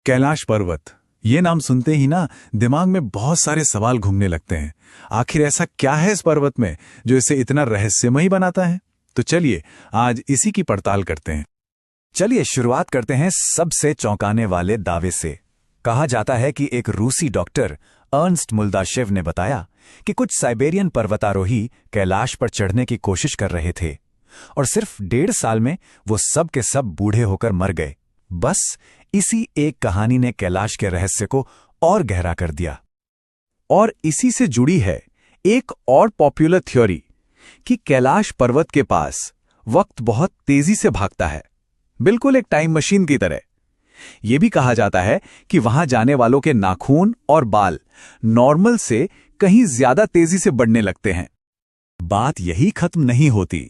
कैलाश पर्वत, ये नाम सुनते ही ना दिमाग में बहुत सारे सवाल घूमने लगते हैं। आखिर ऐसा क्या है इस पर्वत में जो इसे इतना रहस्यमयी बनाता है? तो चलिए आज इसी की पड़ताल करते हैं। चलिए शुरुआत करते हैं सबसे चौंकाने वाले दावे से। कहा जाता है कि एक रूसी डॉक्टर अर्नस्ट मुल्दाशेव ने बताया कि कुछ साइबेरियन पर्वतारोही कैलाश पर चढ़ने की कोशिश कर रहे थे और सिर्फ 1.5 साल में वो सब के सब बूढ़े होकर मर गए। बस इसी एक कहानी ने कैलाश के रहस्य को और गहरा कर दिया। और इसी से जुड़ी है एक और पॉपुलर थ्योरी कि कैलाश पर्वत के पास वक्त बहुत तेजी से भागता है, बिल्कुल एक टाइम मशीन की तरह। यह भी कहा जाता है कि वहां जाने वालों के नाखून और बाल नॉर्मल से कहीं ज्यादा तेजी से बढ़ने लगते हैं। बात यही खत्म नहीं होती।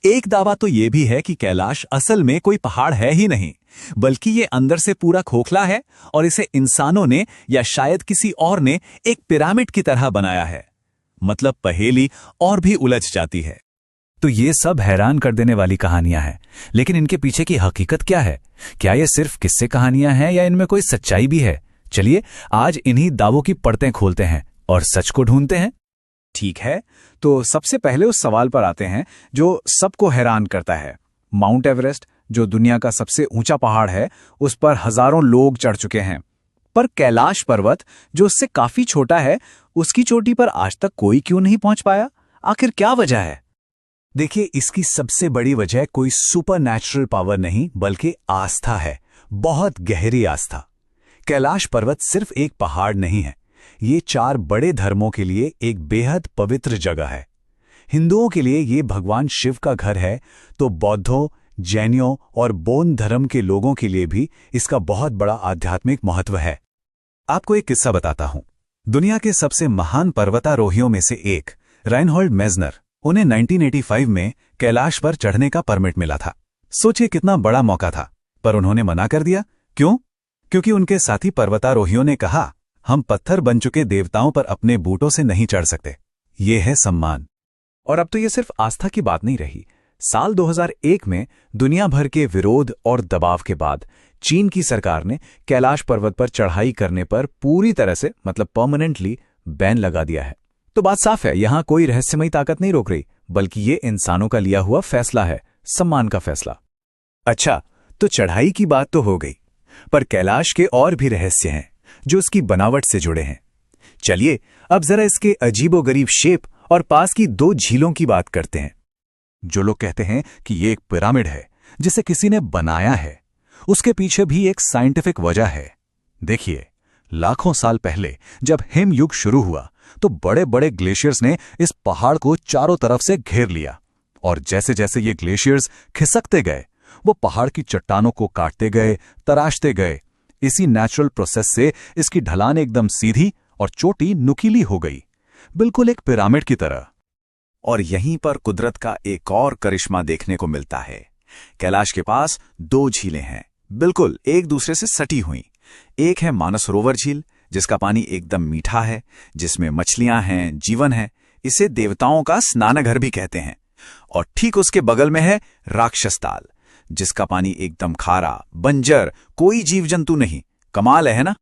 एक दावा तो यह भी है कि कैलाश असल में कोई पहाड़ है ही नहीं, बल्कि ये अंदर से पूरा खोखला है और इसे इंसानों ने या शायद किसी और ने एक पिरामिड की तरह बनाया है। मतलब पहेली और भी उलझ जाती है। तो ये सब हैरान कर देने वाली कहानियां हैं, लेकिन इनके पीछे की हकीकत क्या है? क्या ये सिर्फ किस्से कहानियां हैं या इनमें कोई सच्चाई भी है? चलिए आज इन्हीं दावों की परतें खोलते हैं और सच को ढूंढते हैं। ठीक है, तो सबसे पहले उस सवाल पर आते हैं जो सबको हैरान करता है। माउंट एवरेस्ट, जो दुनिया का सबसे ऊंचा पहाड़ है, उस पर हजारों लोग चढ़ चुके हैं। पर कैलाश पर्वत, जो उससे काफी छोटा है, उसकी चोटी पर आज तक कोई क्यों नहीं पहुंच पाया? आखिर क्या वजह है? देखिए, इसकी सबसे बड़ी वजह कोई सुपरनैचुरल पावर नहीं, बल्कि आस्था है। बहुत गहरी आस्था। कैलाश पर्वत सिर्फ एक पहाड़ नहीं है, ये 4 बड़े धर्मों के लिए एक बेहद पवित्र जगह है। हिंदुओं के लिए ये भगवान शिव का घर है, तो बौद्धों, जैनियों और बौद्ध धर्म के लोगों के लिए भी इसका बहुत बड़ा आध्यात्मिक महत्व है। आपको एक किस्सा बताता हूं। दुनिया के सबसे महान पर्वतारोहियों में से एक राइनहोल्ड मेजनर, उन्हें 1985 में कैलाश पर चढ़ने का परमिट मिला था। सोचिए कितना बड़ा मौका था, पर उन्होंने मना कर दिया। क्यों? क्योंकि उनके साथी पर्वतारोहियों ने कहा, हम पत्थर बन चुके देवताओं पर अपने बूटों से नहीं चढ़ सकते। ये है सम्मान। और अब तो ये सिर्फ आस्था की बात नहीं रही। साल 2001 में दुनिया भर के विरोध और दबाव के बाद चीन की सरकार ने कैलाश पर्वत पर चढ़ाई करने पर पूरी तरह से, मतलब परमानेंटली, बैन लगा दिया है। तो बात साफ है, यहां कोई रहस्यमयी ताकत नहीं रोक रही, बल्कि ये इंसानों का लिया हुआ फैसला है, सम्मान का फैसला। अच्छा, तो चढ़ाई की बात तो हो गई, पर कैलाश के और भी रहस्य हैं जो उसकी बनावट से जुड़े हैं। चलिए अब जरा इसके अजीबोगरीब शेप और पास की 2 झीलों की बात करते हैं। जो लोग कहते हैं कि ये एक पिरामिड है जिसे किसी ने बनाया है, उसके पीछे भी एक साइंटिफिक वजह है। देखिए, लाखों साल पहले जब हिमयुग शुरू हुआ तो बड़े बड़े ग्लेशियर्स ने इस पहाड़ को चारों तरफ से घेर लिया, और जैसे जैसे ये ग्लेशियर्स खिसकते गए, वो पहाड़ की चट्टानों को काटते गए, तराशते गए। इसी नेचुरल प्रोसेस से इसकी ढलान एकदम सीधी और चोटी नुकीली हो गई, बिल्कुल एक पिरामिड की तरह। और यहीं पर कुदरत का एक और करिश्मा देखने को मिलता है। कैलाश के पास 2 झीलें हैं, बिल्कुल एक दूसरे से सटी हुई। एक है मानसरोवर झील, जिसका पानी एकदम मीठा है, जिसमें मछलियां हैं, जीवन है। इसे देवताओं का स्नानघर भी कहते हैं। और ठीक उसके बगल में है राक्षस ताल, जिसका पानी एकदम खारा, बंजर, कोई जीव जंतु नहीं। कमाल है ना?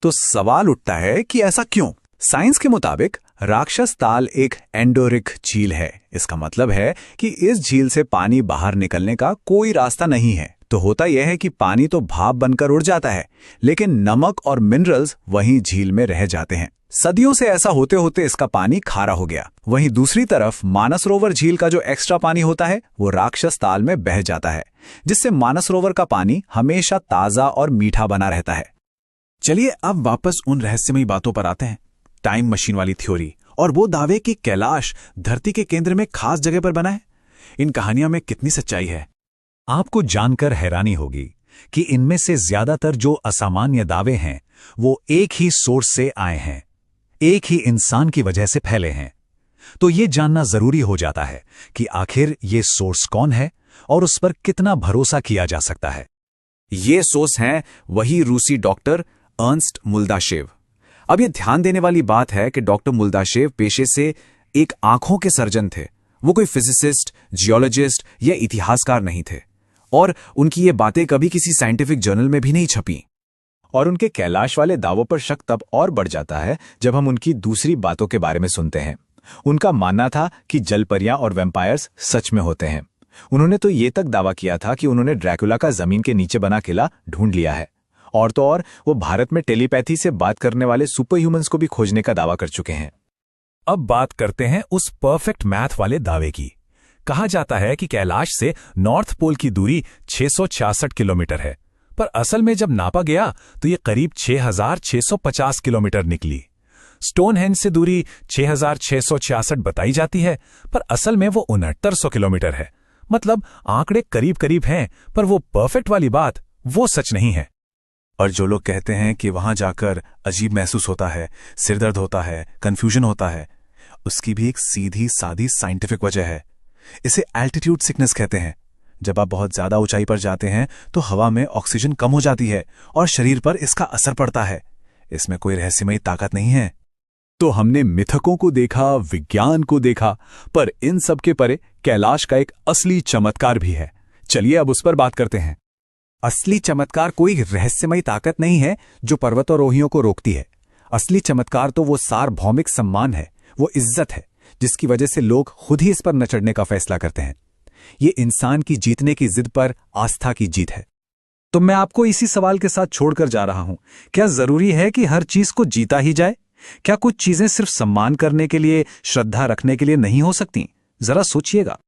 तो सवाल उठता है कि ऐसा क्यों? साइंस के मुताबिक राक्षस ताल एक एंडोरिक झील है। इसका मतलब है कि इस झील से पानी बाहर निकलने का कोई रास्ता नहीं है। तो होता यह है कि पानी तो भाप बनकर उड़ जाता है, लेकिन नमक और मिनरल्स वहीं झील में रह जाते हैं। सदियों से ऐसा होते होते इसका पानी खारा हो गया। वहीं दूसरी तरफ मानसरोवर झील का जो एक्स्ट्रा पानी होता है, वो राक्षस ताल में बह जाता है, जिससे मानसरोवर का पानी हमेशा ताजा और मीठा बना रहता है। चलिए अब वापस उन रहस्यमयी बातों पर आते हैं। टाइम मशीन वाली थ्योरी और वो दावे कि कैलाश धरती के केंद्र में खास जगह पर बना है। इन कहानियों में कितनी सच्चाई है? आपको जानकर हैरानी होगी कि इनमें से ज्यादातर जो असामान्य दावे हैं, वो एक ही सोर्स से आए हैं, एक ही इंसान की वजह से फैले हैं। तो ये जानना जरूरी हो जाता है कि आखिर ये सोर्स कौन है और उस पर कितना भरोसा किया जा सकता है। ये सोर्स हैं वही रूसी डॉक्टर अर्नस्ट मुल्दाशेव। अब ये ध्यान देने वाली बात है कि डॉक्टर मुल्दाशेव पेशे से एक आंखों के सर्जन थे। वो कोई फिजिसिस्ट, जियोलॉजिस्ट या इतिहासकार नहीं थे, और उनकी ये बातें कभी किसी साइंटिफिक जर्नल में भी नहीं छपी। और उनके कैलाश वाले दावों पर शक तब और बढ़ जाता है जब हम उनकी दूसरी बातों के बारे में सुनते हैं। उनका मानना था कि जलपरियां और वैम्पायर्स सच में होते हैं। उन्होंने तो ये तक दावा किया था कि उन्होंने ड्रैकुला का जमीन के नीचे बना किला ढूंढ लिया है। और तो और वो भारत में टेलीपैथी से बात करने वाले सुपर ह्यूमंस को भी खोजने का दावा कर चुके हैं। अब बात करते हैं उस परफेक्ट मैथ वाले दावे की। कहा जाता है कि कैलाश से नॉर्थ पोल की दूरी 666 किलोमीटर है, पर असल में जब नापा गया तो ये करीब 6650 किलोमीटर निकली। स्टोनहेंज से दूरी 6666 बताई जाती है, पर असल में वो 6900 किलोमीटर है। मतलब आंकड़े करीब करीब हैं, पर वो परफेक्ट वाली बात वो सच नहीं है। और जो लोग कहते हैं कि वहां जाकर अजीब महसूस होता है, सिरदर्द होता है, कंफ्यूजन होता है, उसकी भी एक सीधी सादी साइंटिफिक वजह है। इसे एल्टीट्यूड सिकनेस कहते हैं। जब आप बहुत ज्यादा ऊंचाई पर जाते हैं तो हवा में ऑक्सीजन कम हो जाती है और शरीर पर इसका असर पड़ता है। इसमें कोई रहस्यमयी ताकत नहीं है। तो हमने मिथकों को देखा, विज्ञान को देखा, पर इन सब के परे कैलाश का एक असली चमत्कार भी है। चलिए अब उस पर बात करते हैं। असली चमत्कार कोई रहस्यमयी ताकत नहीं है जो पर्वतारोहियों को रोकती है। असली चमत्कार तो वो सार्वभौमिक सम्मान है, वो इज्जत है, जिसकी वजह से लोग खुद ही इस पर न चढ़ने का फैसला करते हैं। ये इंसान की जीतने की जिद पर आस्था की जीत है। तो मैं आपको इसी सवाल के साथ छोड़कर जा रहा हूं। क्या जरूरी है कि हर चीज को जीता ही जाए? क्या कुछ चीजें सिर्फ सम्मान करने के लिए, श्रद्धा रखने के लिए नहीं हो सकती? जरा सोचिएगा।